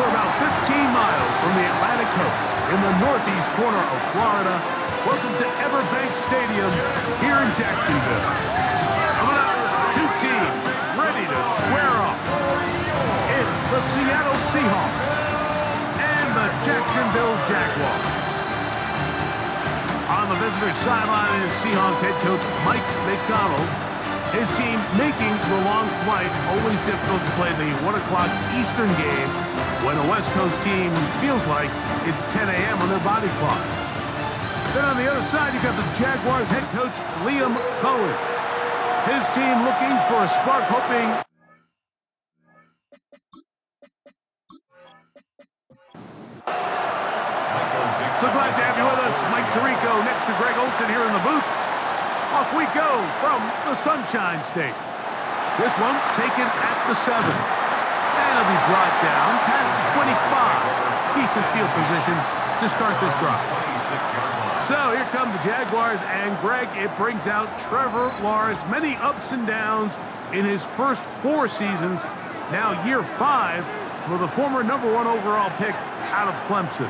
We're about 15 miles from the Atlantic coast in the northeast corner of Florida. Welcome to Everbank Stadium here in Jacksonville. Coming up, two teams ready to square up. It's the Seattle Seahawks and the Jacksonville Jaguars. On the visitor's sideline is Seahawks head coach Mike McDonald. His team making the long flight, always difficult to play the 1 o'clock Eastern game when a West Coast team feels like it's 10 a.m. on their body clock. Then on the other side, you got the Jaguars head coach Liam Cohen. His team looking for a spark, hoping so glad to have you with us. Mike Tirico next to Greg Olson here in the booth. Off we go from the Sunshine State. This one taken at the 7. And it'll be brought down past the 25. Decent field position to start this drive. So here come the Jaguars, and Greg, it brings out Trevor Lawrence. Many ups and downs in his first 4 seasons. Now year 5 for the former #1 overall pick out of Clemson.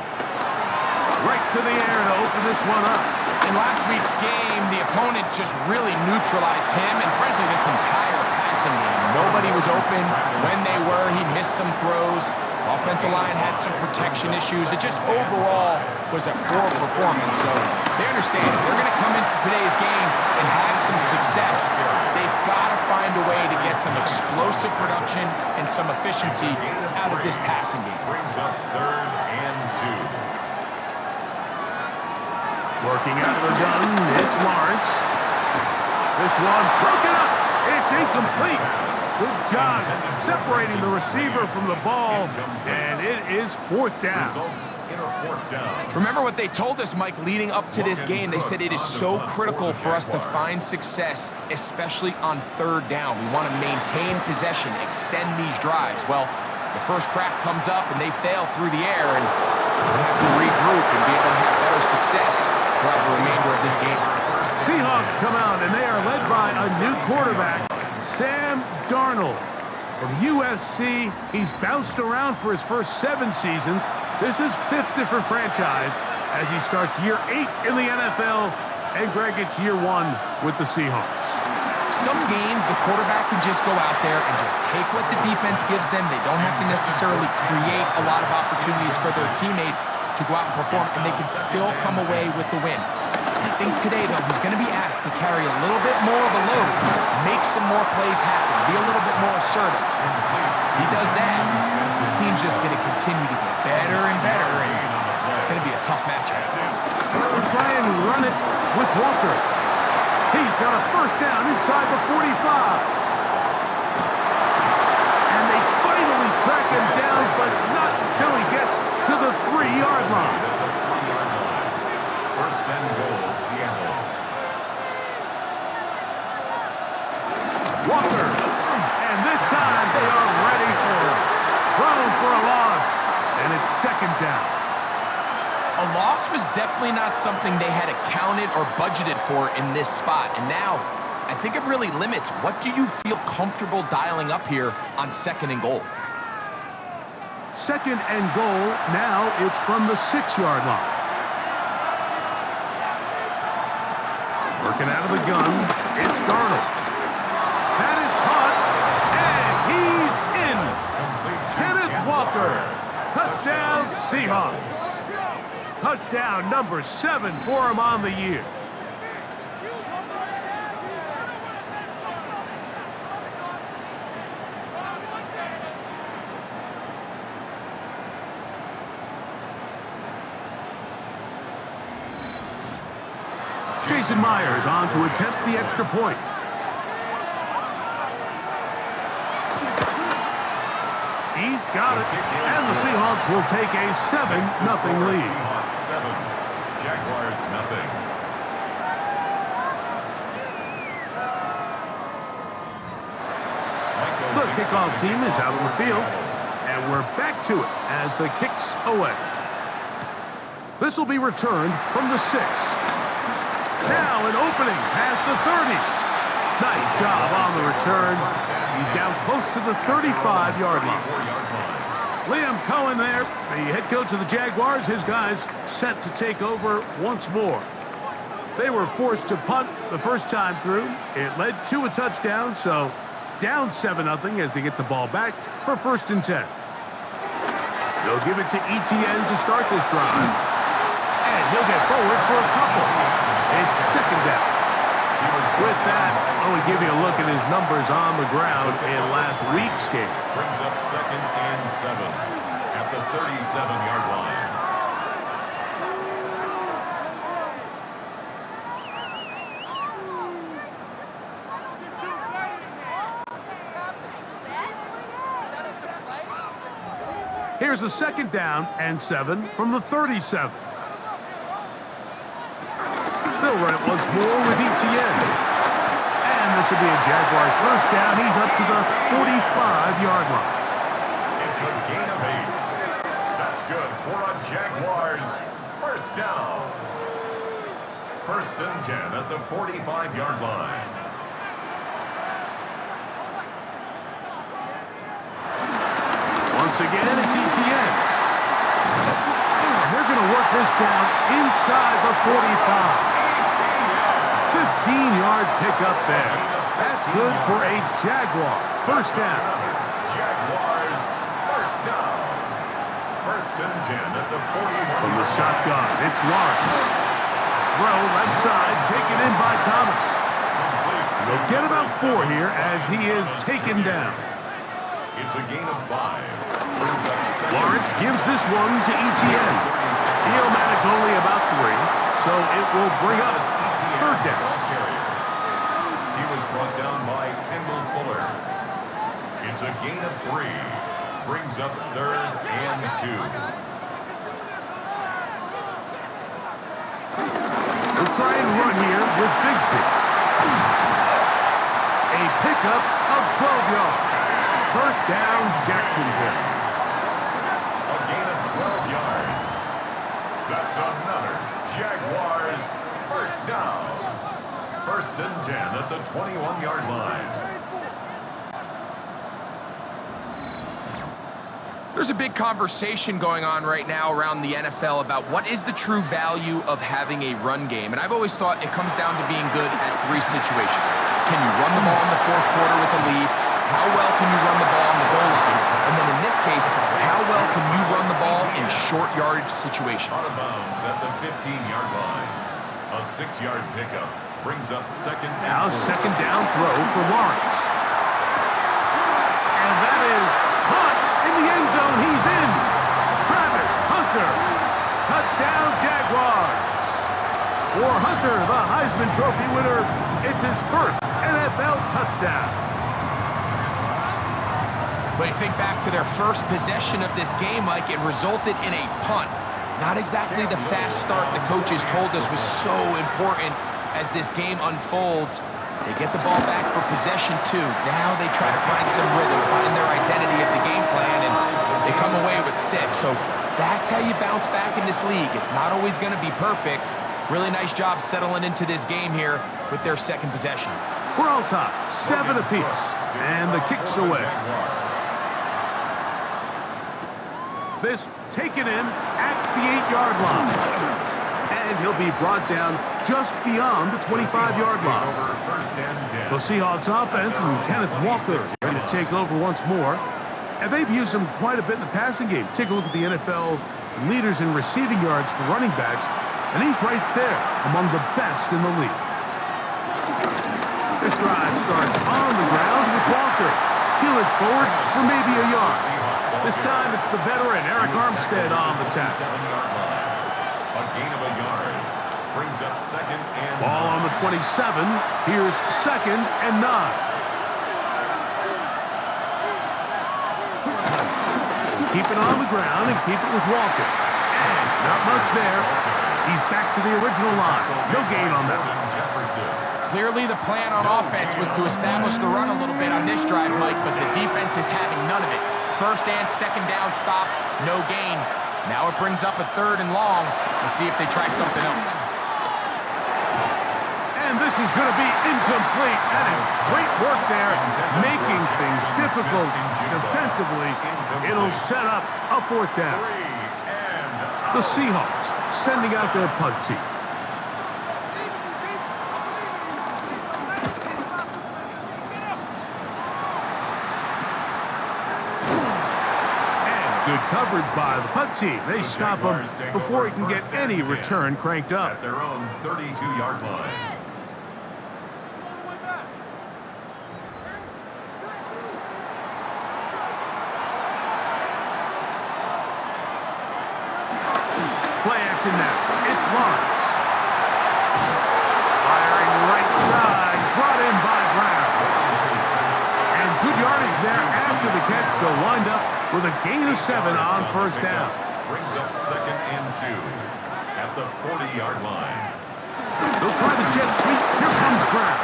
Right to the air to open this one up. In last week's game, the opponent just really neutralized him and, frankly, this entire passing game. Nobody was open. When they were, he missed some throws. Offensive line had some protection issues. It just overall was a poor performance. So they understand if they're going to come into today's game and have some success, they've got to find a way to get some explosive production and some efficiency out of this passing game. Brings up 3rd and 2. Working out of the gun, it's Lawrence. This one broken up. It's incomplete. Good job separating the receiver from the ball, and it is 4th down. Remember what they told us, Mike, leading up to this game. They said it is so critical for us to find success, especially on 3rd down. We want to maintain possession, extend these drives. Well, the first crack comes up, and they fail through the air, and they have to regroup and be able to have better success throughout the remainder of this game. Seahawks come out, and they are led by a new quarterback, Sam Darnold. From USC, he's bounced around for his first 7 seasons. This is 5th different franchise as he starts year 8 in the NFL, and Greg, it's year 1 with the Seahawks. Some games, the quarterback can just go out there and just take what the defense gives them. They don't have to necessarily create a lot of opportunities for their teammates to go out and perform, and they can still come away with the win. I think today, though, he's going to be asked to carry a little bit more of a load, make some more plays happen, be a little bit more assertive. If he does that, his team's just going to continue to get better and better, and it's going to be a tough matchup. They'll try and run it with Walker. He's got a 1st down inside the 45. And they finally track him down, but not until he gets to the 3-yard line. 1st and goal, Seattle. Walker. And this time they are ready for him. Thrown for a loss. And it's 2nd down. A loss was definitely not something they had accounted or budgeted for in this spot. And now, I think it really limits. What do you feel comfortable dialing up here on 2nd and goal? 2nd and goal. Now it's from the 6-yard line. Working out of the gun, it's Darnold. That is caught, and he's in. Kenneth Walker. Touchdown, Seahawks. Touchdown number 7 for him on the year. Jason Myers on to attempt the extra point. He's got it, and the Seahawks will take a 7-0 lead. Seahawks 7, Jaguars 0. The kickoff team is out on the field, and we're back to it as the kicks away. This will be returned from the 6. Now an opening past the 30. Nice job on the return. He's down close to the 35-yard line. Liam Cohen there, the head coach of the Jaguars. His guys set to take over once more. They were forced to punt the first time through. It led to a touchdown, so down 7-0 as they get the ball back for 1st and 10. They'll give it to Etienne to start this drive. And he'll get forward for a couple. It's 2nd down. With that, I want to give you a look at his numbers on the ground in last week's game. Brings up 2nd and 7 at the 37-yard line. Here's a 2nd down and 7 from the 37. They'll run it once more with Etienne. And this will be a Jaguars 1st down. He's up to the 45-yard line. It's a gain of 8. That's good for a Jaguars 1st down. 1st and 10 at the 45-yard line. Once again, it's Etienne. And they're going to work this down inside the 45. 15-yard pickup there. That's good for a Jaguar 1st down. Jaguars 1st down. 1st and 10 at the 41. From the shotgun, it's Lawrence. Throw left side, taken in by Thomas. They'll get about 4 here as he is taken down. It's a gain of 5. Brings up 2nd. Lawrence gives this one to Etienne. He'll manage only about 3, so it will bring up 3rd down. He was brought down by Kendall Fuller. It's a gain of 3. Brings up 3rd and 2. They'll try and run here with Bigsby. A pickup of 12 yards. 1st down, Jacksonville. A gain of 12 yards. That's another Jaguars 1st down. 1st and 10 at the 21-yard line. There's a big conversation going on right now around the NFL about what is the true value of having a run game. And I've always thought it comes down to being good at 3 situations. Can you run the ball in the 4th quarter with a lead? How well can you run the ball on the goal line? And then in this case, how well can you run the ball in short yardage situations? Out of bounds at the 15-yard line. A 6-yard pickup brings up 2nd and 4. Now 2nd down throw for Lawrence. And that is caught in the end zone. He's in. Travis Hunter. Touchdown, Jaguars. For Hunter, the Heisman Trophy winner, it's his 1st NFL touchdown. But you think back to their first possession of this game, Mike, it resulted in a punt. Not exactly the fast start the coaches told us was so important as this game unfolds. They get the ball back for possession 2. Now they try to find some rhythm, find their identity of the game plan, and they come away with 6. So that's how you bounce back in this league. It's not always going to be perfect. Really nice job settling into this game here with their 2nd possession. We're all tied, 7 apiece, and the kick's away. This taken in at the 8-yard line. And he'll be brought down just beyond the 25-yard line. The Seahawks offense and Kenneth Walker ready to take over once more. And they've used him quite a bit in the passing game. Take a look at the NFL leaders in receiving yards for running backs. And he's right there among the best in the league. This drive starts on the ground with Walker. He'll edge forward for maybe a yard. This time it's the veteran Eric Armstead on the tackle. 7-yard line. A gain of a yard. Brings up 2nd and 9. Ball on the 27. Here's 2nd and 9. Keep it on the ground and keep it with Walker. And not much there. He's back to the original line. No gain on that one. Clearly the plan on offense was to establish the run a little bit on this drive, Mike, but the defense is having none of it. 1st and 2nd down stop, no gain. Now it brings up a 3rd and long. We'll see if they try something else. And And this is going to be incomplete. That is great work there, making things difficult defensively. It'll set up a fourth down. The Seahawks sending out their punt team. Good coverage by the punt team. They stop him before he can get any return cranked up. At their own 32-yard line. Play action now. It's Lawrence. Firing right side. Brought in by Brown. And good yardage there after the catch. They'll wind up with a gain of 7 on first down. Brings up 2nd and 2 at the 40-yard line. They'll try the jet sweep. Here comes Brown.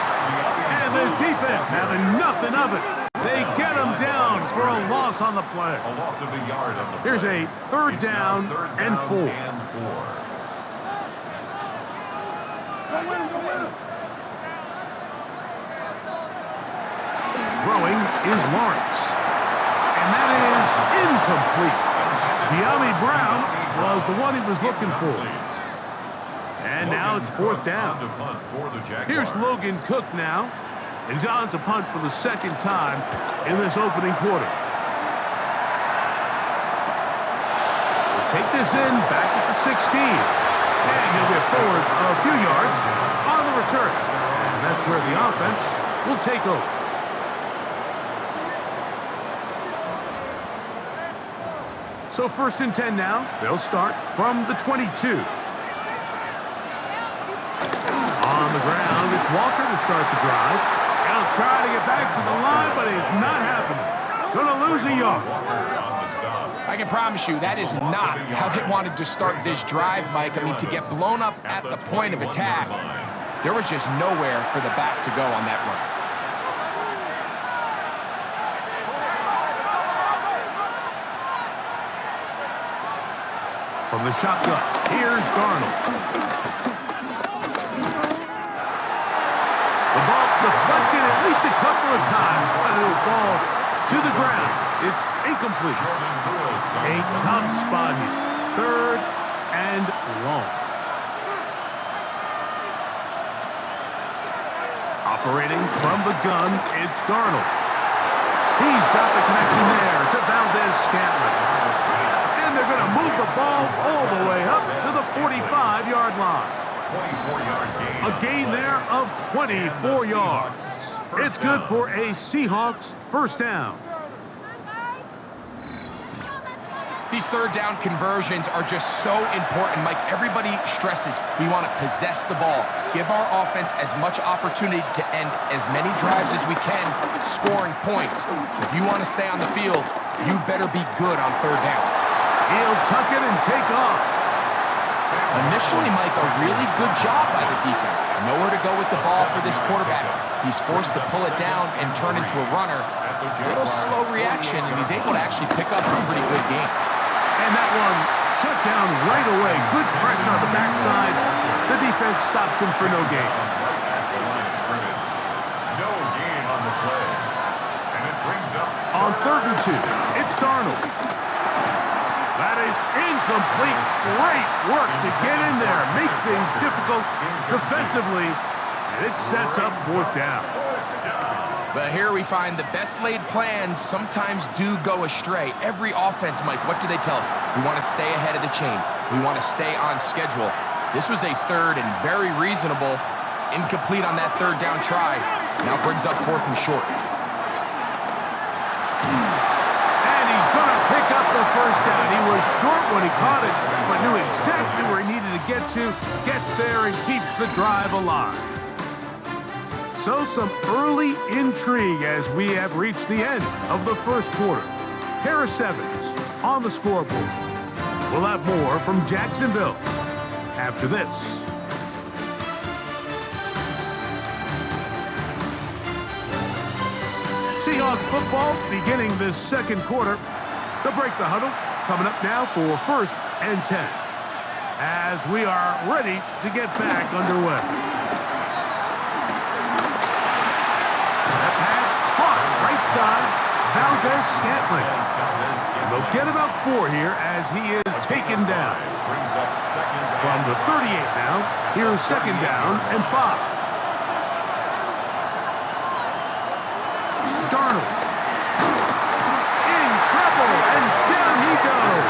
And this defense having nothing of it. They get him down for a loss on the play. A loss of a yard on the play. Here's a third down and 4. Throwing is Lawrence. And that is incomplete. De'Ami Brown was the one he was looking for. And now it's fourth down. Here's Logan Cook now. And he's on to punt for the second time in this opening quarter. We'll take this in back at the 16. And he'll get forward a few yards on the return. And that's where the offense will take over. So 1st and 10 now. They'll start from the 22. On the ground, it's Walker to start the drive. He'll try to get back to the line, but it's not happening. Gonna lose a yard. I can promise you that is not how they wanted to start this drive, Mike. I mean, to get blown up at the point of attack, there was just nowhere for the back to go on that run. From the shotgun, here's Darnold. The ball deflected at least a couple of times, but it'll fall to the ground. It's incomplete. A tough spot here. 3rd and long. Operating from the gun, it's Darnold. He's got the connection there to Valdez-Scantling. And they're going to move the ball all the way up to the 45-yard line. 24-yard gain. A gain there of 24 yards. It's good for a Seahawks first down. These third down conversions are just so important. Mike, everybody stresses we want to possess the ball, give our offense as much opportunity to end as many drives as we can, scoring points. So if you want to stay on the field, you better be good on third down. He'll tuck it and take off. Initially, Mike, a really good job by the defense. Nowhere to go with the ball for this quarterback. He's forced to pull it down and turn into a runner. A little slow reaction, and he's able to actually pick up a pretty good game. And that one shut down right away. Good pressure on the backside. The defense stops him for no gain. No gain on the play. And it brings up On 3rd and 2, it's Darnold. That is incomplete. Great work to get in there, make things difficult defensively, and it sets up fourth down. But here we find the best laid plans sometimes do go astray. Every offense, Mike, what do they tell us? We want to stay ahead of the chains. We want to stay on schedule. This was a third and very reasonable. Incomplete on that third down try. Now brings up 4th and short. And he's going to pick up the first down. He was short when he caught it, but knew exactly where he needed to get to. Gets there and keeps the drive alive. So some early intrigue as we have reached the end of the first quarter. Harris Evans on the scoreboard. We'll have more from Jacksonville after this. Seahawks football beginning this second quarter. The break the huddle coming up now for 1st and 10 as we are ready to get back underway. Valdez-Scantling. And they'll get about 4 here as he is taken down. From the 38 now, here's second down and 5. Darnold. In trouble, and down he goes.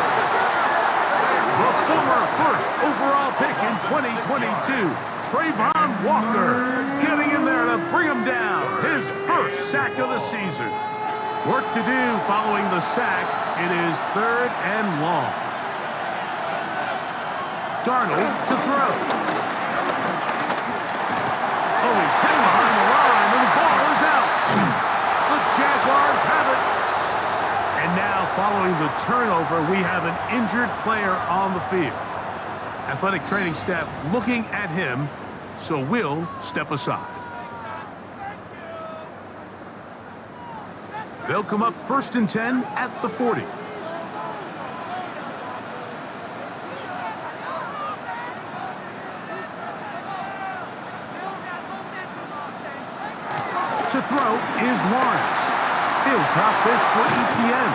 The former first overall pick in 2022, Trayvon Walker, getting in there to bring him down. His first sack of the season. Work to do following the sack. It is 3rd and long. Darnold to throw. Oh, he's hit behind the line, and the ball is out. The Jaguars have it. And now, following the turnover, we have an injured player on the field. Athletic training staff looking at him, so we'll step aside. They'll come up 1st and 10 at the 40. To throw is Lawrence. He'll drop this for ETN.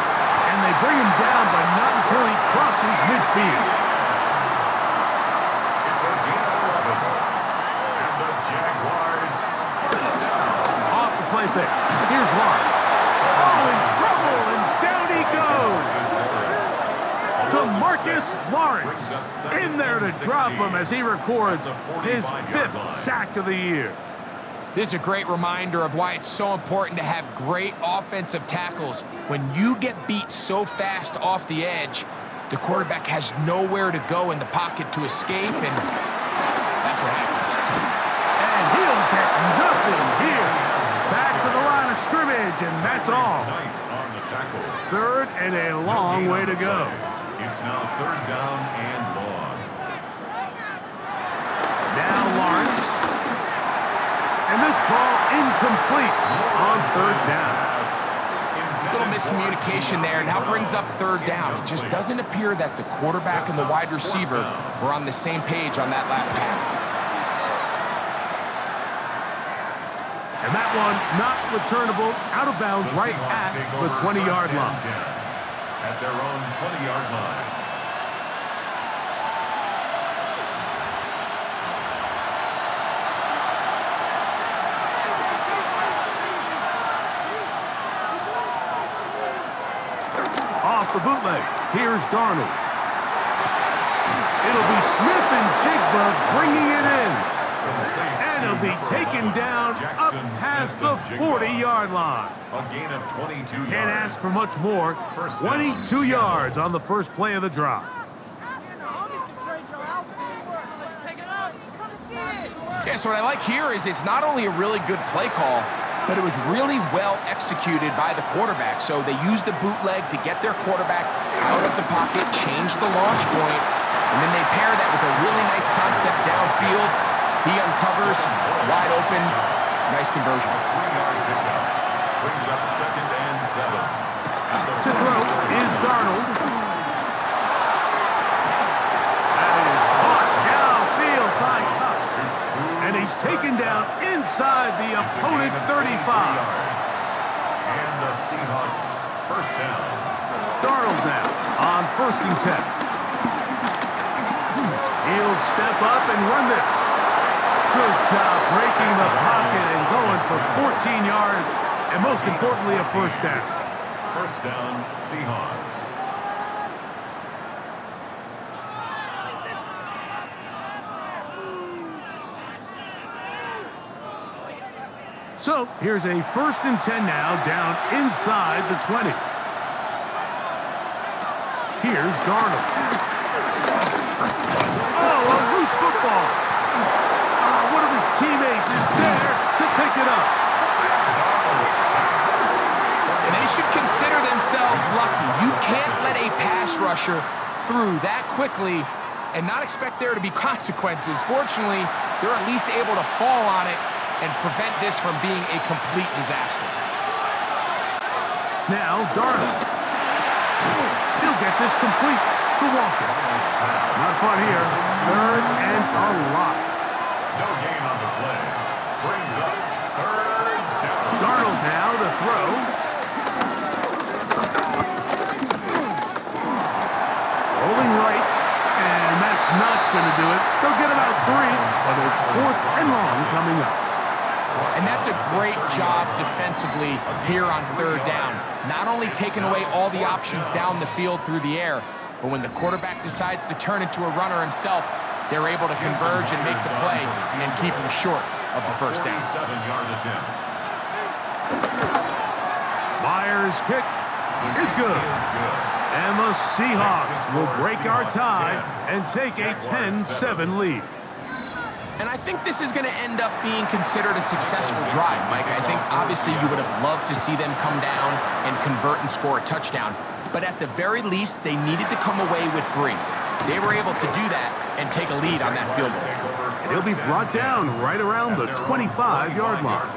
And they bring him down, but not until he crosses midfield. It's a gain of 11. And the Jaguars first down. Off the play fake. Here's Lawrence. Oh, in trouble, and down he goes. DeMarcus Lawrence in there to drop him as he records his 5th sack of the year. This is a great reminder of why it's so important to have great offensive tackles. When you get beat so fast off the edge, the quarterback has nowhere to go in the pocket to escape, and that's what happens. And he'll get nothing here. Back to the line of scrimmage, and that's all. 3rd and a long way to go. It's now 3rd down and long. Now Lawrence. And this ball incomplete on 3rd down. A little miscommunication there. Now brings up 3rd down. It just doesn't appear that the quarterback and the wide receiver were on the same page on that last pass. And that one not returnable, out of bounds right at the 20-yard line. At their own 20-yard line. Off the bootleg, here's Darnold. It'll be Smith and Jigba bringing it in. And he'll be taken down up past the 40-yard line. A gain of 22 yards. Can't ask for much more. 22 yards on the first play of the drive. Yeah, so what I like here is it's not only a really good play call, but it was really well executed by the quarterback. So they used the bootleg to get their quarterback out of the pocket, change the launch point, and then they pair that with a really nice concept downfield. He uncovers, wide open, nice conversion. 3-yard pickup. Brings up 2nd and 7. To throw is Darnold. That is caught downfield by Cup. And he's taken down inside the opponent's 35. And the Seahawks first down. Darnold now on 1st and 10. He'll step up and run this. Good job breaking the pocket and going for 14 yards, and most importantly, a first down. First down, Seahawks. So here's a 1st and 10 now, down inside the 20. Here's Darnold. Oh, a loose football. One of his teammates is there to pick it up. And they should consider themselves lucky. You can't let a pass rusher through that quickly and not expect there to be consequences. Fortunately, they're at least able to fall on it and prevent this from being a complete disaster. Now, Darnold. He'll get this complete to Walker. Not fun here. 3rd and a lot. No gain on the play. Brings up 3rd down. Darnold now to throw. not going to do it. They'll get about 3, but it's 4th and long coming up. And that's a great job defensively here on 3rd down. Not only taking away all the options down the field through the air, but when the quarterback decides to turn into a runner himself, they're able to converge and make the play and keep him short of the first down. 47-yard attempt. Myers' kick is good. And the Seahawks will break our tie and take a 10-7 lead. And I think this is going to end up being considered a successful drive, Mike. I think obviously you would have loved to see them come down and convert and score a touchdown. But at the very least, they needed to come away with 3. They were able to do that and take a lead on that field goal. He'll be brought down right around the 25-yard line.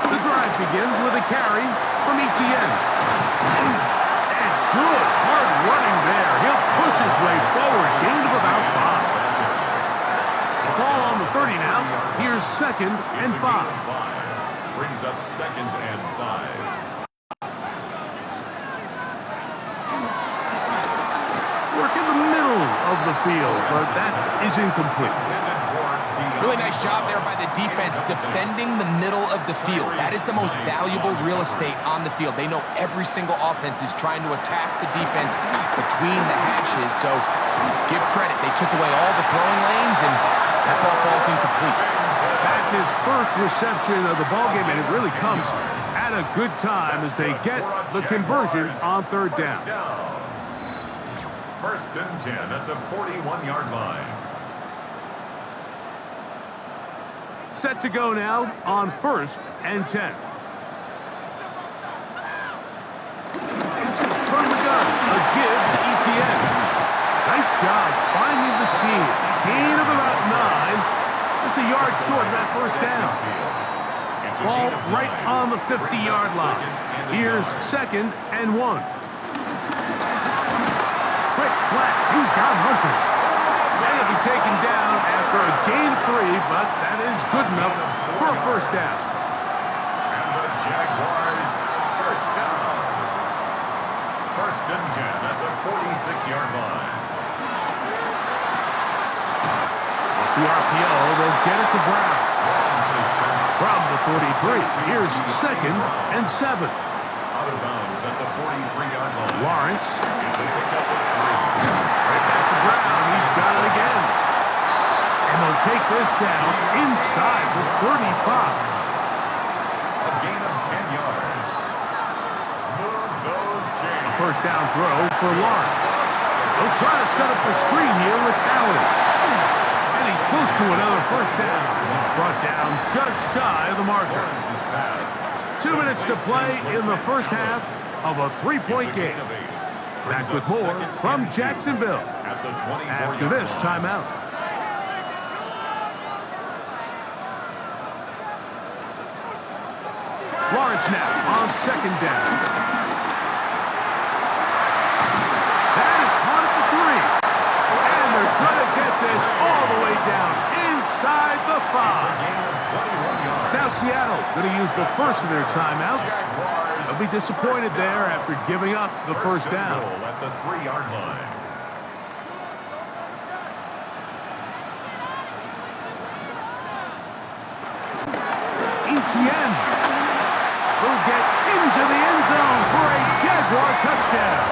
The drive begins with a carry from Etienne. And good, hard running there. He'll push his way forward, gain of about 5. Ball on the 30 now. Here's 2nd and 5. Brings up 2nd and 5. Work in the middle of the field, but that is incomplete. Really nice job there by the defense defending the middle of the field. That is the most valuable real estate on the field. They know every single offense is trying to attack the defense between the hashes. So give credit. They took away all the throwing lanes, and that ball falls incomplete. That's his first reception of the ballgame, and it really comes at a good time as they get the conversion on 3rd down. 1st and 10 at the 41-yard line. Set to go now on 1st and 10. From the gun, a give to Etienne. Nice job finding the seam. Gain of about 9. Just a yard short of that first down. Ball right on the 50-yard line. Here's 2nd and 1. Quick slap. He's got Hunter. They'll be taken down after a gain of 3, but that is good enough for a first down. And the Jaguars first down. 1st and 10 at the 46-yard line. Off the RPO, they'll get it to Brown. From the 43, here's 2nd and 7. Out of bounds at the 43-yard line. Lawrence. It's a pickup of 3. Right back to Brown. He's got it again. And they'll take this down inside the 35. A gain of 10 yards. Move those chains. A first down throw for Lawrence. They'll try to set up the screen here with Allen. And he's close to another first down. He's brought down just shy of the marker. 2 minutes to play in the first half of a 3-point game. Back with more from Jacksonville after this timeout. Lawrence now on 2nd down. That is caught at the 3. And they're going to get this all the way down inside the 5. Now Seattle going to use the first of their timeouts. They'll be disappointed there after giving up the first down. At the 3-yard line. Etienne will get into the end zone for a Jaguar touchdown.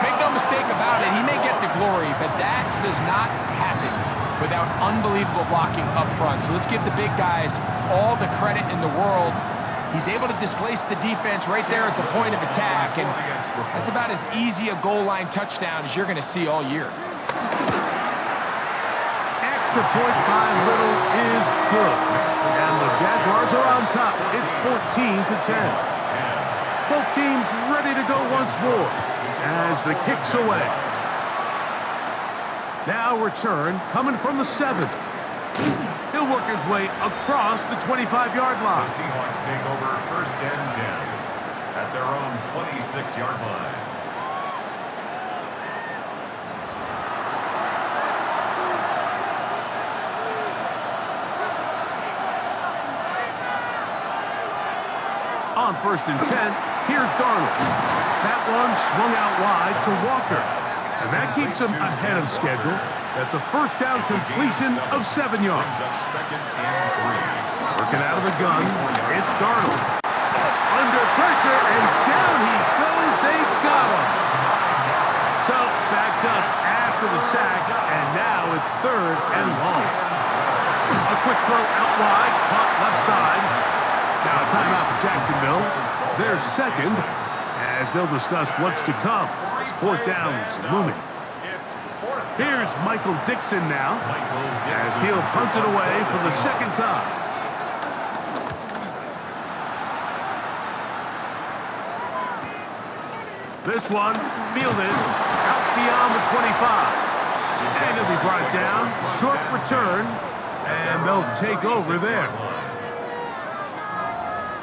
Make no mistake about it, he may get the glory, but that does not happen without unbelievable blocking up front. So let's give the big guys all the credit in the world. He's able to displace the defense right there at the point of attack, and that's about as easy a goal line touchdown as you're going to see all year. Extra point by Little is good. And the Jaguars are on top. It's 14-10. Both teams ready to go once more as the kick's away. Now return coming from the 7. He'll work his way across the 25-yard line. The Seahawks take over 1st and 10 at their own 26-yard line. On 1st and 10, here's Darnold. That one swung out wide to Walker. And that keeps him ahead of schedule. That's a first down completion of 7 yards. Working out of the gun, it's Darnold. Under pressure, and down he goes. They got him. So, backed up after the sack, and now it's 3rd and long. A quick throw out wide, caught left side. Now a timeout for Jacksonville. Their second, as they'll discuss what's to come. As 4th down's looming. Here's Michael Dixon now, as he'll punt it away for the 2nd time. This one fielded out beyond the 25. And it'll be brought down, short return, and they'll take over there.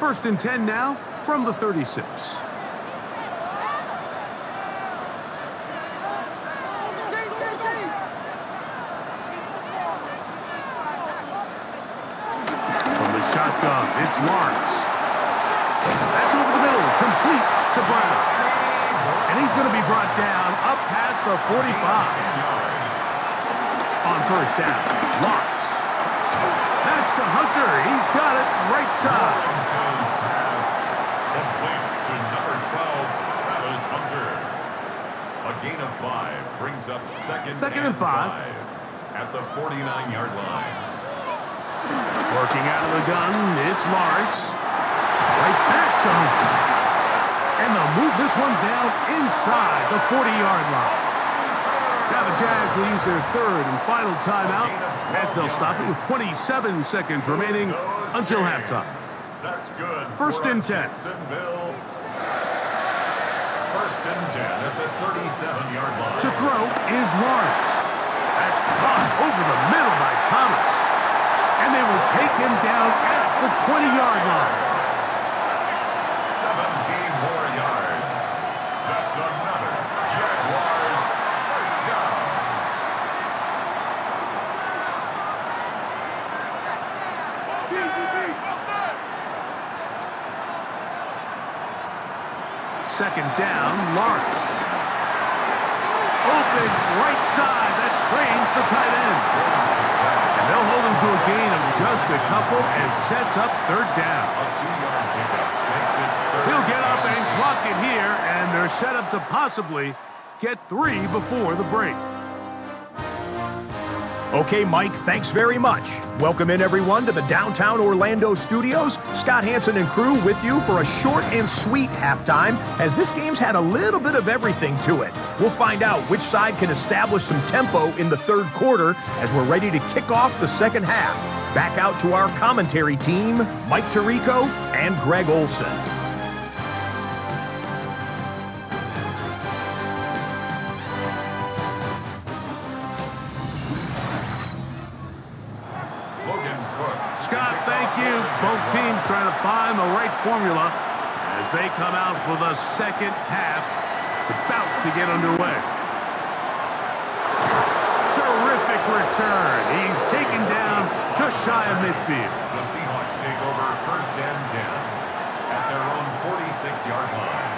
1st and 10 now from the 36. Shotgun, it's Lawrence. That's over the middle, complete to Brown. And he's going to be brought down up past the 45. On 1st down, Lawrence. That's to Hunter. He's got it right side. Pass complete to number 12, Travis Hunter. A gain of 5 brings up second and 5 at the 49-yard line. Working out of the gun, it's Lawrence. Right back to Hunter. And they'll move this one down inside the 40-yard line. Now the Jags will use their 3rd and final timeout as they'll stop it with 27 seconds remaining until halftime. That's good. 1st and 10. 1st and 10 at the 37-yard line. To throw is Lawrence. That's caught over the middle by Thomas. And they will take him down at the 20-yard line. 17 more yards. That's another Jaguars first down. Second down, Lawrence. Open right side. That strains the tight end. And they'll hold him to a gain of just a couple and sets up 3rd down. A 2-yard pickup makes it 3rd. He'll get up and clock it here, and they're set up to possibly get 3 before the break. Okay, Mike, thanks very much. Welcome in, everyone, to the downtown Orlando studios. Scott Hansen and crew with you for a short and sweet halftime, as this game's had a little bit of everything to it. We'll find out which side can establish some tempo in the 3rd quarter as we're ready to kick off the 2nd half. Back out to our commentary team, Mike Tirico and Greg Olson. Scott, thank you. Both teams trying to find the right formula as they come out for the 2nd half. It's about to get underway. Terrific return. He's taken down just shy of midfield. The Seahawks take over 1st and 10 at their own 46-yard line.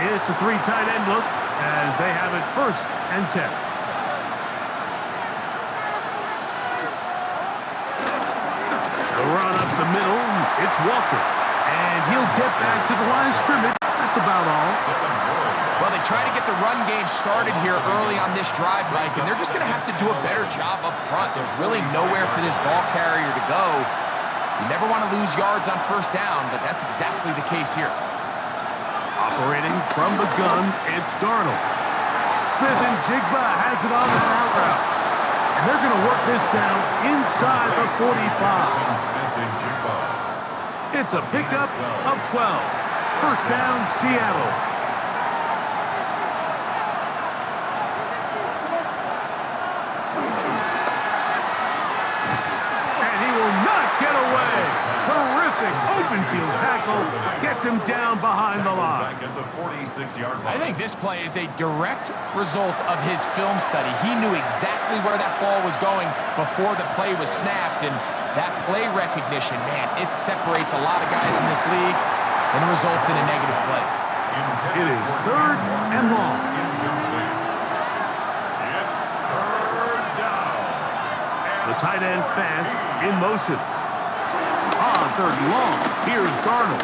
It's a 3 tight end look as they have it 1st and 10. Run up the middle, it's Walker. And he'll get back to the line of scrimmage. That's about all. Well, they try to get the run game started here early on this drive, Mike, and they're just going to have to do a better job up front. There's really nowhere for this ball carrier to go. You never want to lose yards on 1st down, but that's exactly the case here. Operating from the gun, it's Darnold. Smith and Jigba has it on that out route. And they're going to work this down inside the 45. It's a pickup of 12. 1st down, Seattle. And he will not get away. terrific open field tackle gets him down behind the line. I think this play is a direct result of his film study. He knew exactly where that ball was going before the play was snapped, and that play recognition, man, it separates a lot of guys in this league and results in a negative play. It is 3rd and long. It's 3rd down. The tight end Fant in motion. On 3rd and long, here's Darnold.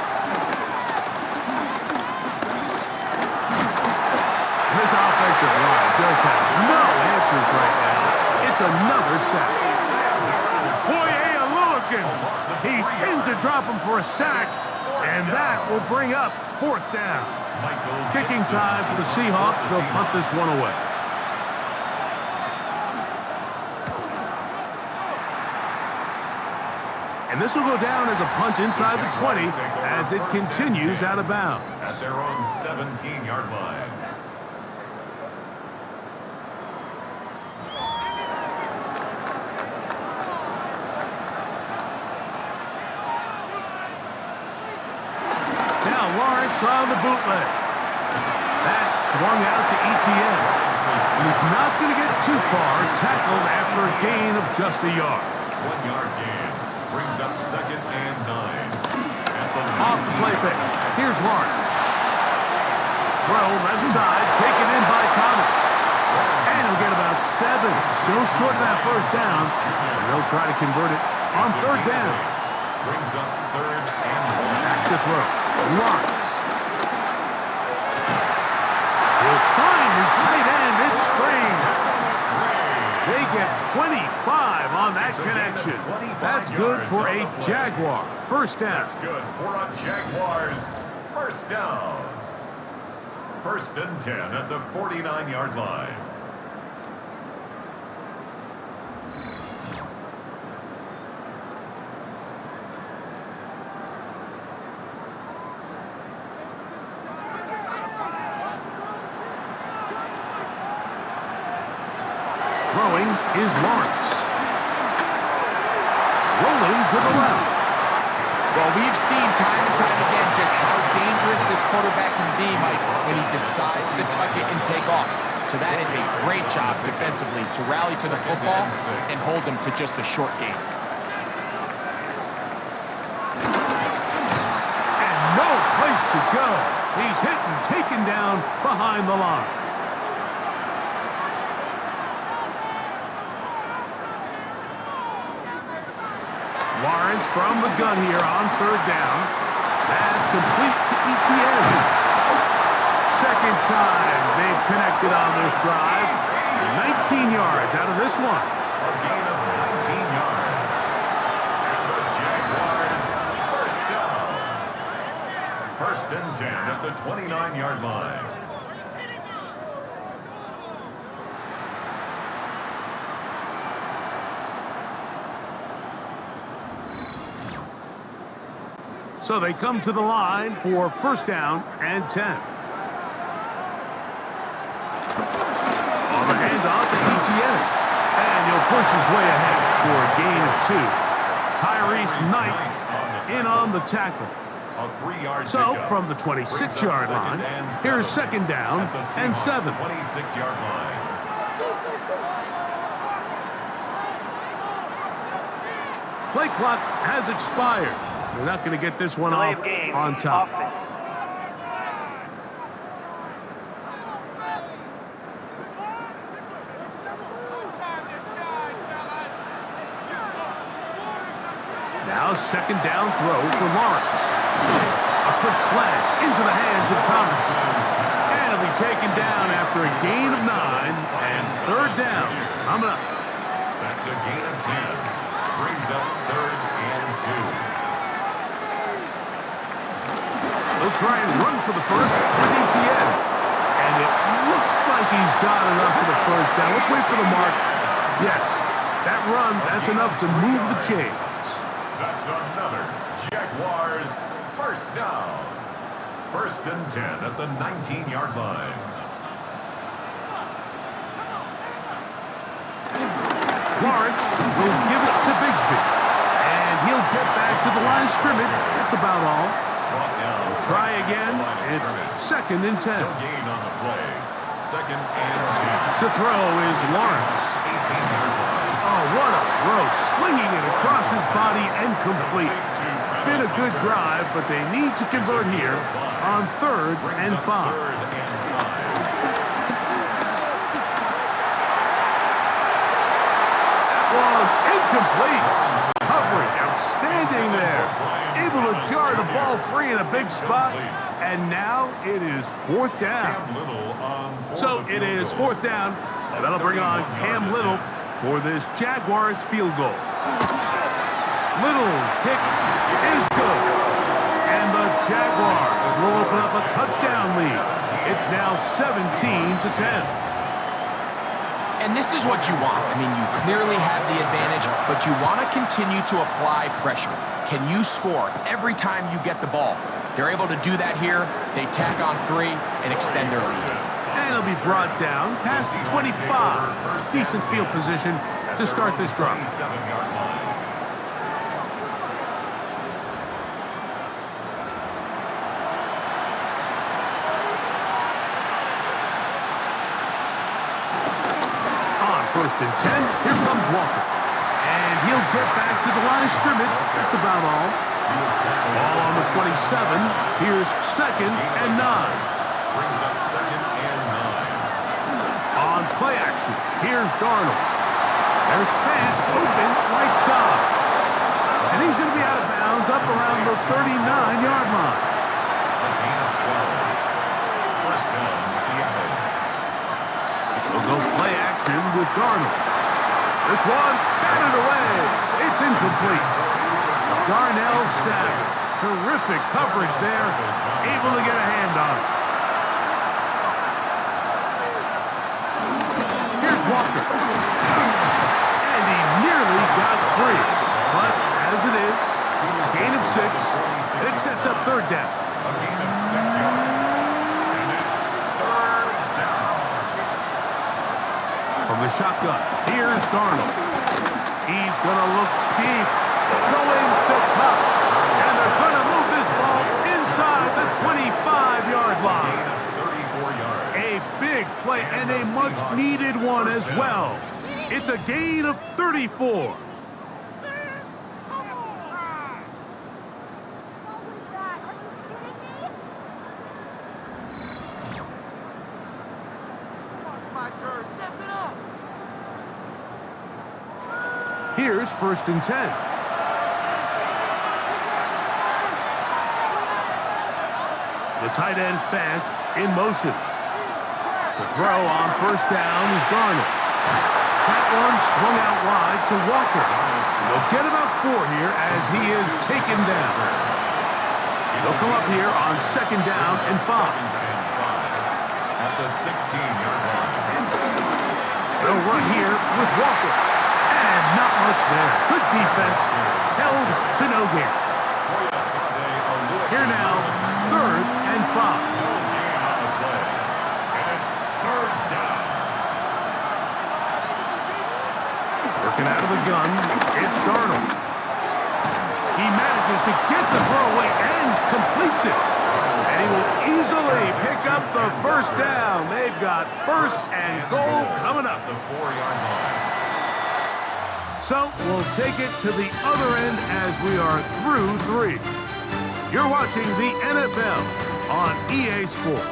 And this offensive line just has no answers right now. It's another sack. He's in to drop him for a sack, and that will bring up 4th down. Kicking time for the Seahawks. They'll punt this one away. And this will go down as a punt inside the 20 as it continues out of bounds. At their own 17-yard line. On the bootleg. That's swung out to ETN. And he's not going to get too far, tackled after a gain of just a yard. 1-yard gain brings up 2nd and 9. Off the play fake. Here's Lawrence. Throw left side, taken in by Thomas. And he'll get about 7. Still short of that 1st down. And they'll try to convert it on 3rd down. Brings up 3rd and 1. Back to throw. Lawrence. He'll find his tight end. It's Strange. They get 25 on that connection. That's good for a Jaguar. 1st down. That's good for a Jaguars. 1st down. 1st and 10 at the 49-yard line. Throwing is Lawrence. Rolling to the left. Well, we've seen time and time again just how dangerous this quarterback can be, Mike, when he decides to tuck it and take off. So that is a great job defensively to rally to the football and hold him to just a short gain. And no place to go. He's hit and taken down behind the line. Lawrence from the gun here on 3rd down. That's complete to ETN. 2nd time they've connected on this drive. 19 yards out of this one. A gain of 19 yards. And the Jaguars 1st down. 1st and 10 at the 29-yard line. So they come to the line for 1st down and 10. On the handoff to ETN. And he'll push his way ahead for a gain of 2. Tyrese Knight in on the tackle. A 3-yard So pickup. from the 26-yard line, here's 2nd down and 7. 26-yard line. Play clock has expired. They're not going to get this one off on top. Now 2nd down throw for Lawrence. A quick slant into the hands of Thomas. And he'll be taken down after a gain of 9 and 3rd down. Coming up. That's a gain of 10. Brings up 3rd and 2. He'll try and run for the 1st with ETN. And it looks like he's got enough for the 1st down. Let's wait for the mark. Yes, that run, that's enough to move the chains. That's another Jaguars 1st down. 1st and 10 at the 19-yard line. Lawrence will give it to Bigsby. And he'll get back to the line of scrimmage. That's about all. Brought down. We'll try again. It's 2nd and 10. No gain on the play. 2nd and 10. To throw is Lawrence. 18-yard line. Oh, what a throw. Slinging it across his body and complete. Been a good drive, but they need to convert here on 3rd and 5. 3rd and 5. Incomplete. Coverage outstanding there. Able to jar the ball free in a big spot. And now it is 4th down. So it is 4th down. And that'll bring on Cam Little for this Jaguars field goal. Little's kick is good. And the Jaguars will open up a touchdown lead. It's now 17-10. And this is what you want. I mean, you clearly have the advantage, but you want to continue to apply pressure. Can you score every time you get the ball? They're able to do that here. They tack on 3 and extend their lead. And it'll be brought down past 25. Decent field position to start this drive. 7-yard line. On 1st and 10, here comes Walker. And he'll get back to the line of scrimmage. That's about all. Ball on the 27. Here's 2nd and 9. Brings up 2nd and 9. On play action, here's Darnold. There's Fant open right side. And he's going to be out of bounds up around the 39-yard line. A gain of 12. First down, Seattle. They'll go play action with Darnold. This one, batted away. It's incomplete. Darnell Savage. Terrific coverage there. Able to get a hand on it. Here's Walker. And he nearly got free. But as it is, gain of 6. It sets up 3rd down. A gain of 6 yards. And it's 3rd down. From the shotgun, here's Darnold. He's going to look deep. Going to cut. And they're going to move this ball inside the 25-yard line. 34 yards. A big play and a much-needed one as well. It's a gain of 34. Here's 1st and 10. The tight end Fant in motion. The throw on 1st down is Darnold. That one swung out wide to Walker. And they'll get about 4 here as he is taken down. They'll come up here on 2nd down and 5. At the 16-yard line. They'll run here with Walker. And not much there. Good defense. Held to no gain. Here now, 3rd and 5. No gain on the play. And it's 3rd down. Working out of the gun, it's Darnold. He manages to get the throw away and completes it. And he will easily pick up the 1st down. They've got 1st and goal coming up. The 4-yard line. So we'll take it to the other end as we are through 3. You're watching the NFL on EA Sports.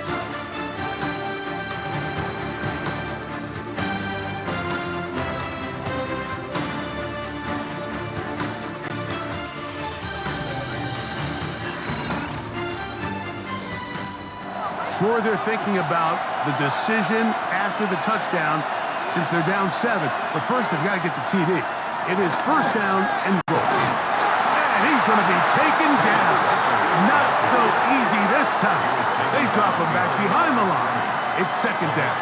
Sure, they're thinking about the decision after the touchdown since they're down 7. But first, they've got to get the TD. It is 1st down and goal. And he's going to be taken down. Not so easy this time. They drop him back behind the line. It's 2nd down.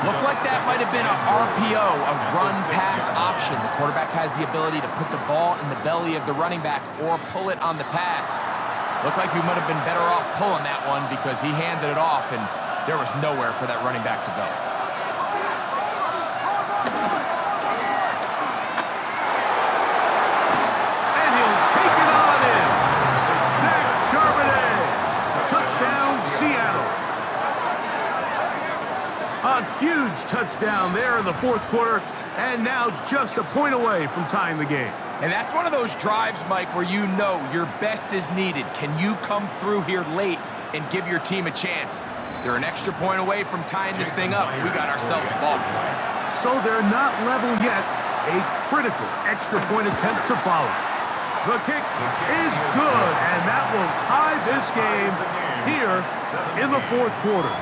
Looked like that might have been an RPO, a run-pass option. The quarterback has the ability to put the ball in the belly of the running back or pull it on the pass. Looked like we might have been better off pulling that one because he handed it off, and there was nowhere for that running back to go. And he'll take it on in. touchdown there in the fourth quarter, and now just a point away from tying the game. And that's one of those drives, Mike, where you know your best is needed. Can you come through here late and give your team a chance? They're an extra point away from tying this thing up. We got ourselves a ball. So they're not level yet. A critical extra point attempt to follow. The kick is good, and that will tie this game here in the fourth quarter.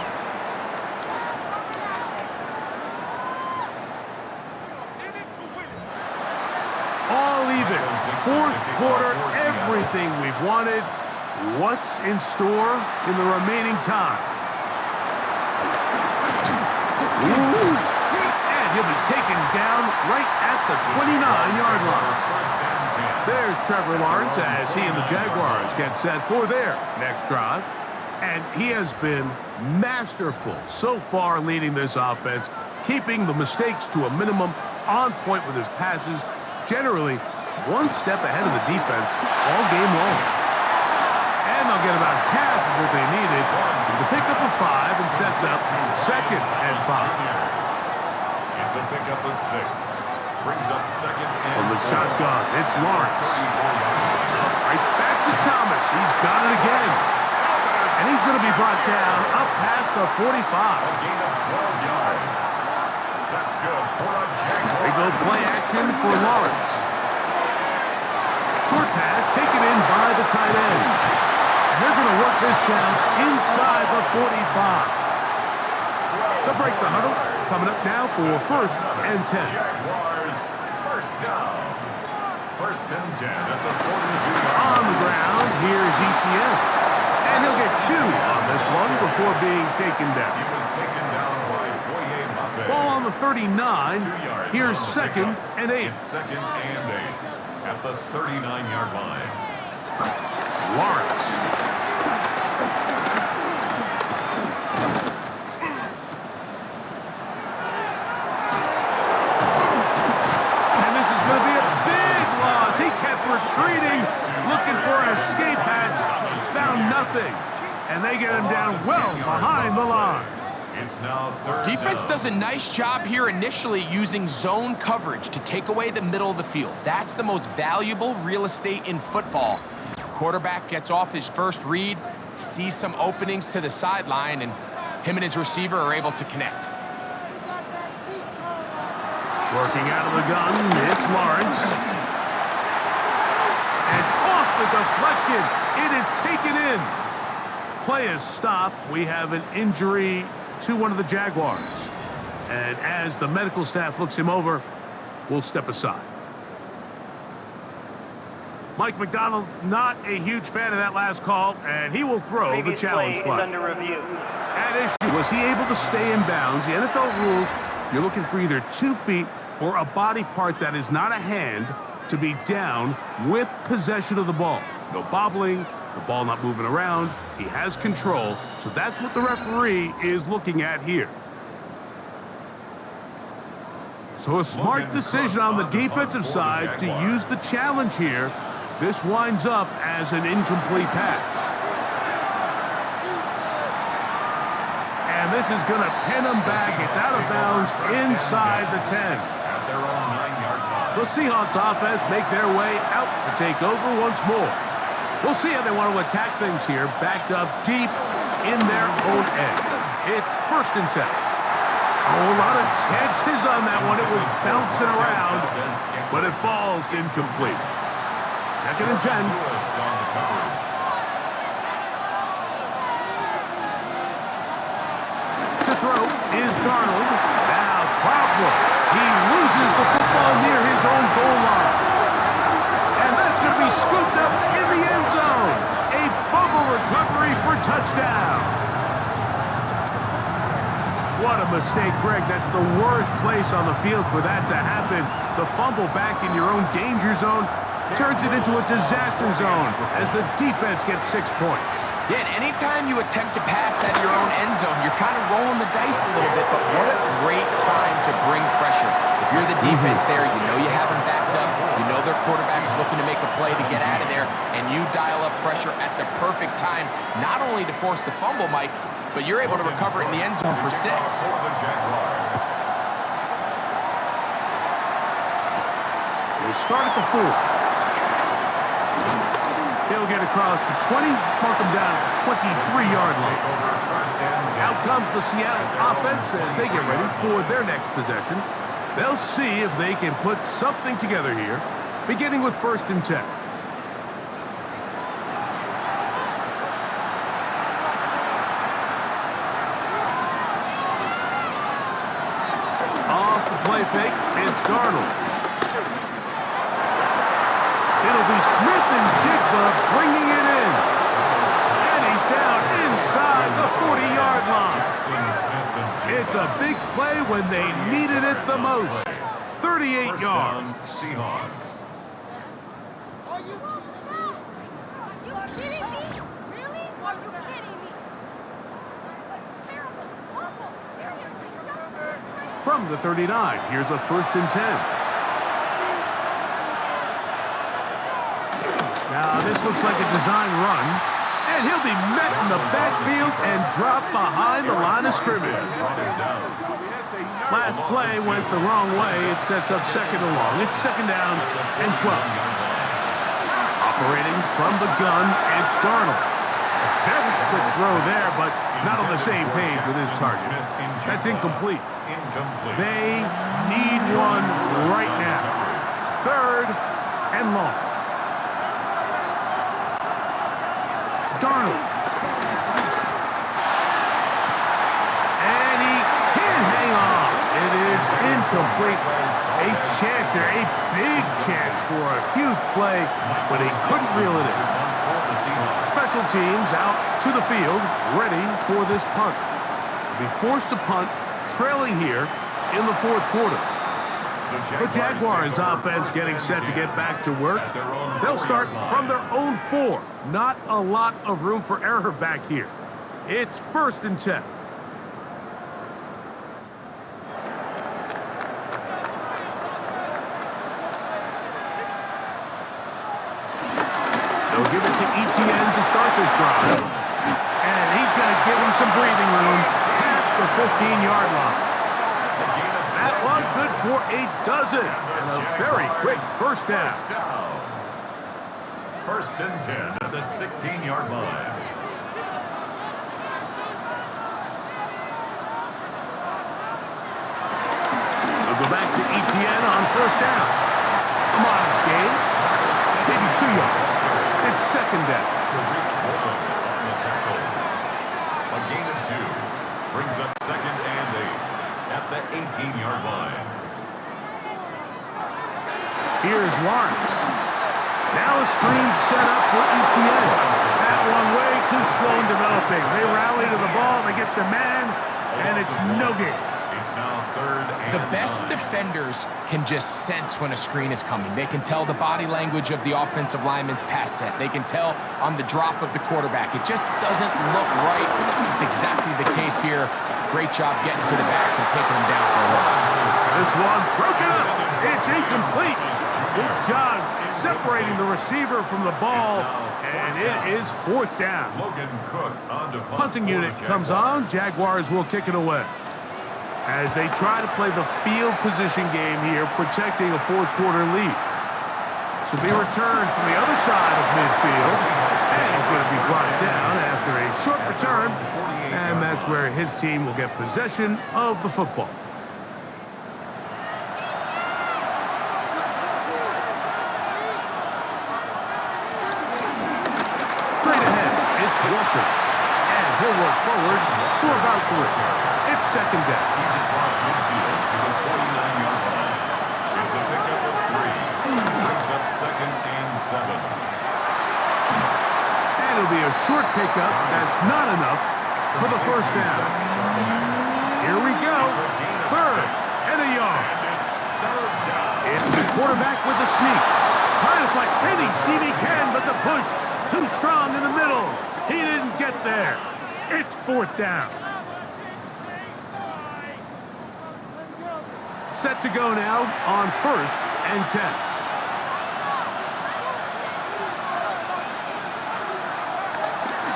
All even. Fourth quarter, everything we've wanted. What's in store in the remaining time? Ooh. And he'll be taken down right at the 29-yard line. There's Trevor Lawrence as he and the Jaguars get set for their next drive. And he has been masterful so far leading this offense, keeping the mistakes to a minimum, on point with his passes, generally one step ahead of the defense all game long. And they'll get about half of what they needed. It's a pickup of 5 and sets up 2nd and 5. It's a pickup of 6. Brings up 2nd and from the shotgun. It's Lawrence. Right back to Thomas. He's got it again. And he's going to be brought down up past the 45. A gain of 12 yards. That's good for a Jaguar. They go play action for Lawrence. Short pass taken in by the tight end. And they're going to work this down inside the 45. They'll break the huddle. Coming up now for 1st and 10. Jaguars, first down. 1st and 10 at the 42-yard. On the ground, here's ETN. And he'll get 2 on this one before being taken down. He was taken down by Boye Mafe. Ball on the 39. Here's 2nd and 8. It's 2nd and 8 at the 39-yard line. Lawrence. Retreating, looking for an escape hatch, found nothing, and they get him down well behind the line. It's now 3rd Defense down. does a nice job here initially using zone coverage to take away the middle of the field. That's the most valuable real estate in football. Quarterback gets off his first read, sees some openings to the sideline, and him and his receiver are able to connect. Working out of the gun, it's Lawrence. The deflection, it is taken in. Play is stopped. We have an injury to one of the Jaguars. And as the medical staff looks him over, we'll step aside. Mike McDonald, not a huge fan of that last call, and he will throw the challenge flag. Under review. At issue, was he able to stay in bounds? The NFL rules, you're looking for either 2 feet or a body part that is not a hand to be down with possession of the ball. No bobbling, the ball not moving around. He has control, so that's what the referee is looking at here. So a smart decision on the defensive side to use the challenge here. This winds up as an incomplete pass. And this is going to pin him back. It's out of bounds inside the 10. At their own 9-yard line. The Seahawks offense make their way out to take over once more. We'll see how they want to attack things here, backed up deep in their own end. It's 1st and 10. Oh, a lot of chances on that one. It was bouncing around, but it falls incomplete. 2nd and 10. To throw is Darnold. Now problems. He loses the football near his own goal line. And that's going to be scooped up in the end zone. A fumble recovery for touchdown. What a mistake, Greg. That's the worst place on the field for that to happen. The fumble back in your own danger zone turns it into a disaster zone as the defense gets 6 points. Yeah, and anytime you attempt to pass out of your own end zone, you're kind of rolling the dice a little bit, but what a great time to bring pressure. If you're the defense there, you know you have them backed up, you know their quarterback's looking to make a play to get out of there, and you dial up pressure at the perfect time, not only to force the fumble, Mike, but you're able to recover it in the end zone for 6. For the Jaguars. will start at the 4. He'll get across the 20, mark him down at the 23-yard line. Out comes the Seattle offense as they get ready for their next possession. They'll see if they can put something together here, beginning with 1st and 10. Off the play fake, it's Darnold. It'll be Smith and Jigba bringing it in. And he's down inside the 40-yard line. It's a big play when they needed it the most. 38 yards. Seahawks. Are you kidding me? Really? Are you kidding me? That's terrible. Awful. Seriously. From the 39, here's a 1st and 10. Now, this looks like a design run, and he'll be met in the backfield and dropped behind the line of scrimmage. Last play went the wrong way. It sets up 2nd and long. It's 2nd down and 12. Operating from the gun, it's Darnold. A very quick throw there, but not on the same page with his target. That's incomplete. They need one right now. 3rd and long. Darnold. And he can't hang on. It is incomplete. A chance there, a big chance for a huge play, but he couldn't reel it in. Special teams out to the field, ready for this punt. They'll be forced to punt, trailing here in the 4th quarter. The Jaguars offense getting set to get back to work. They'll start from their own 4. Not a lot of room for error back here. It's 1st and 10. They'll give it to Etienne to start this drive. And he's going to give him some breathing room past the 15-yard line. That one good for a dozen. And a very quick 1st down. 1st and 10 at the 16-yard line. They'll go back to Etienne on 1st down. A modest gain. Maybe 2 yards. It's 2nd down. On the tackle. A gain of 2. Brings up 2nd and 8 at the 18-yard line. Here's Lawrence. Now a screen set up for Etienne. That one way too slow in developing. They rally to the ball, they get the man, and it's no gain. It's now 3rd and The best defenders can just sense when a screen is coming. They can tell the body language of the offensive lineman's pass set. They can tell on the drop of the quarterback. It just doesn't look right. It's exactly the case here. Great job getting to the back and taking him down for a loss. This one broken up. It's incomplete. Good job separating the receiver from the ball, and it is 4th down. Logan Cook on to punt. Punting unit comes on. Jaguars will kick it away. As they try to play the field position game here, protecting a 4th quarter lead. This will be returned from the other side of midfield. And he's going to be brought down after a short return. And that's where his team will get possession of the football. Straight ahead, it's Walker. And he'll work forward for about 3. It's 2nd down. He's across midfield to the 49-yard line. It's a pickup of 3. Brings up 2nd and 7. And it'll be a short pickup. That's not enough for the 1st down. Here we go. 3rd and a yard. It's the quarterback with the sneak. Trying to fight any seam he can, but the push too strong in the middle. He didn't get there. It's 4th down. Set to go now on 1st and 10.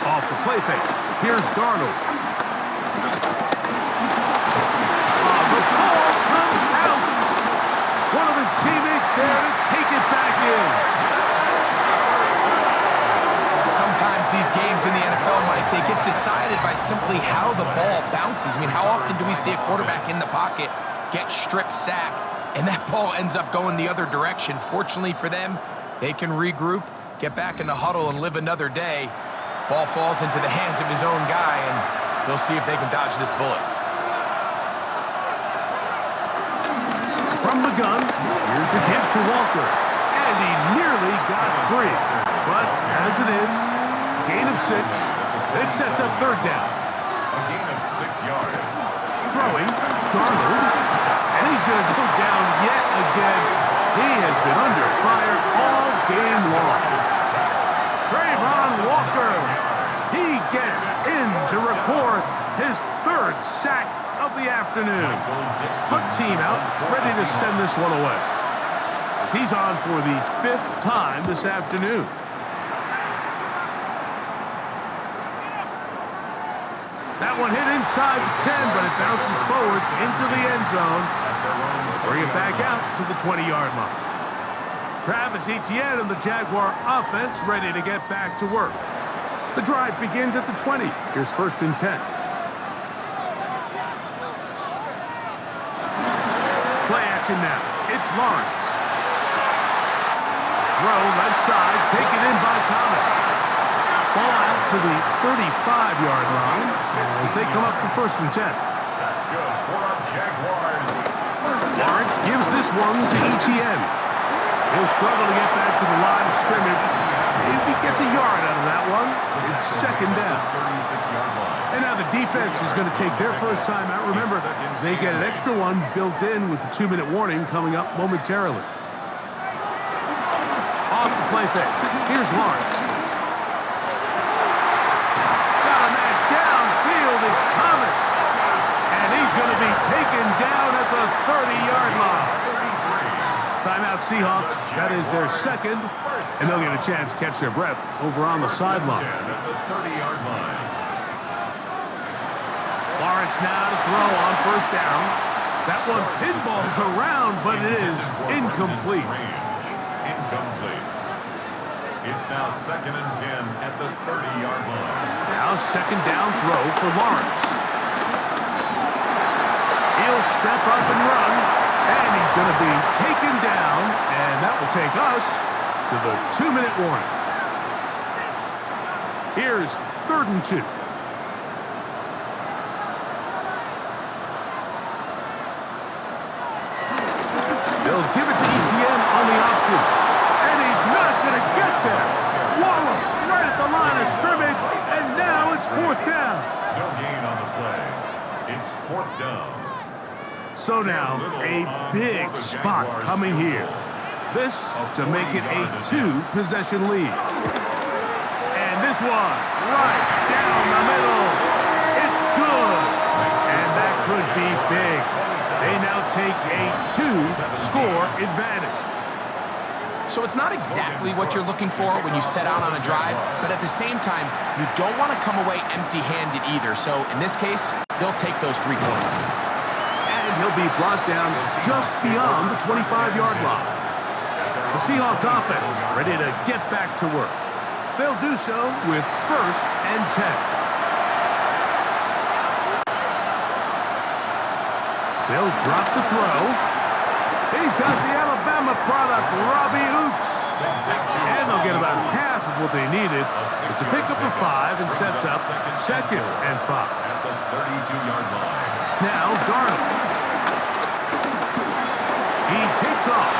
Off the play fake. Here's Darnold. The ball comes out. One of his teammates there to take they get decided by simply how the ball bounces. I mean, how often do we see a quarterback in the pocket get strip sack, and that ball ends up going the other direction? Fortunately for them, they can regroup, get back in the huddle, and live another day. Ball falls into the hands of his own guy, and they'll see if they can dodge this bullet. From the gun, here's the give to Walker. And he nearly got free. But as it is, gain of 6. It sets up third down. A gain of 6 yards. Throwing, Darnold. And he's going to go down yet again. He has been under fire all game long. Trayvon Walker. He gets in to record his 3rd sack of the afternoon. Put team out, ready to send this one away. He's on for the 5th time this afternoon. That one hit inside the 10, but it bounces forward into the end zone. Bring it back out to the 20-yard line. Travis Etienne and the Jaguar offense ready to get back to work. The drive begins at the 20. Here's 1st and 10. Play action now. It's Lawrence. Throw left side, taken in by Thomas. Ball out to the 35-yard line as they come up for 1st and 10. That's good for our Jaguars. Lawrence gives this one to Etienne. He'll struggle to get back to the line of scrimmage. If he gets a yard out of that one, it's 2nd down. 36-yard line. And now the defense is going to take their first time out. Remember, they get an extra one built in with the 2-minute warning coming up momentarily. Off the play fake. Here's Lawrence. Got a man downfield. It's Thomas. And he's going to be taken down at the 30-yard line. Timeout Seahawks. That is their 2nd. And they'll get a chance to catch their breath over on the sideline. At the 30-yard line. Lawrence now to throw on 1st down. That one pinballs around, but it is incomplete. Incomplete. It's now 2nd and 10 at the 30-yard line. Now 2nd down throw for Lawrence. He'll step up and run, and he's going to be taken down, and that will take us to the 2-minute warning. Here's 3rd and 2. They'll give it to Etienne on the option. And he's not going to get there. Waller right at the line of scrimmage. And now it's 4th down. No gain on the play. It's 4th down. So now a big spot coming here. This to make it a 2-possession lead. And this one right down the middle. It's good. And that could be big. They now take a 2-score advantage. So it's not exactly what you're looking for when you set out on a drive, but at the same time, you don't want to come away empty-handed either. So in this case, they'll take those 3 points. And he'll be brought down just beyond the 25-yard line. The Seahawks offense ready to get back to work. They'll do so with 1st and 10. They'll drop the throw. He's got the Alabama product, Robbie Oots. And they'll get about half of what they needed. It's a pickup of 5 and sets up 2nd and 5. At the 32-yard line. Now Darnold. He takes off.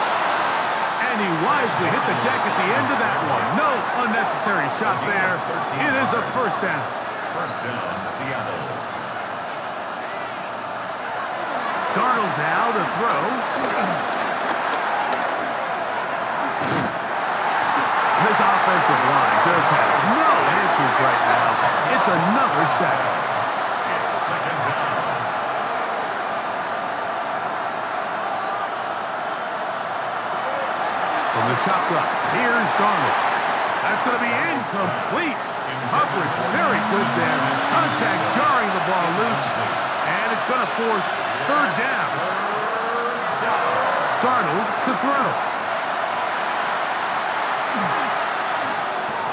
And he wisely hit the deck at the end of that one. No unnecessary shot there. It is a 1st down. 1st down, Seattle. Darnold now to throw. This offensive line just has no answers right now. It's another sack. It's 2nd down. From the shotgun, here's Darnold. That's going to be incomplete. Coverage very good there. Contact jarring the ball loose. And it's going to force 3rd down. Darnold to throw.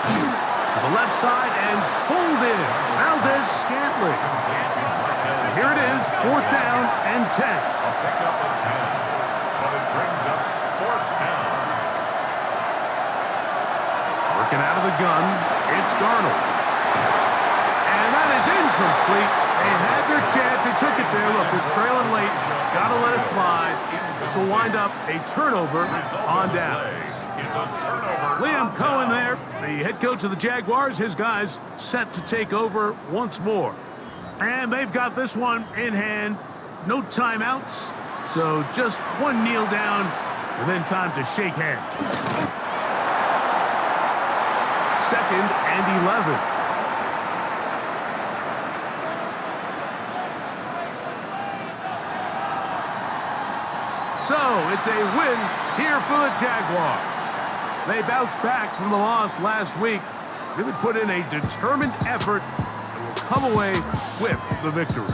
To the left side and pulled in. Valdez-Scantling. Here it is, 4th down and 10. A pickup of 10, but it brings up 4th down. Working out of the gun, it's Darnold. And that is incomplete. They had their chance. They took it there. Look, they're trailing late. Got to let it fly. This will wind up a turnover on downs. Liam Cohen there, the head coach of the Jaguars. His guys set to take over once more. And they've got this one in hand. No timeouts. So just one kneel down and then time to shake hands. 2nd and 11. So it's a win here for the Jaguars. They bounced back from the loss last week, really put in a determined effort, and will come away with the victory.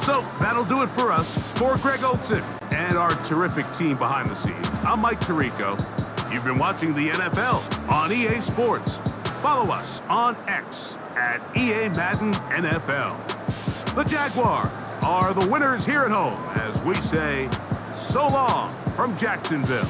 So that'll do it for us. For Greg Olson and our terrific team behind the scenes, I'm Mike Tirico. You've been watching the NFL on EA Sports. Follow us on X at EA Madden NFL. The Jaguars are the winners here at home as we say so long from Jacksonville.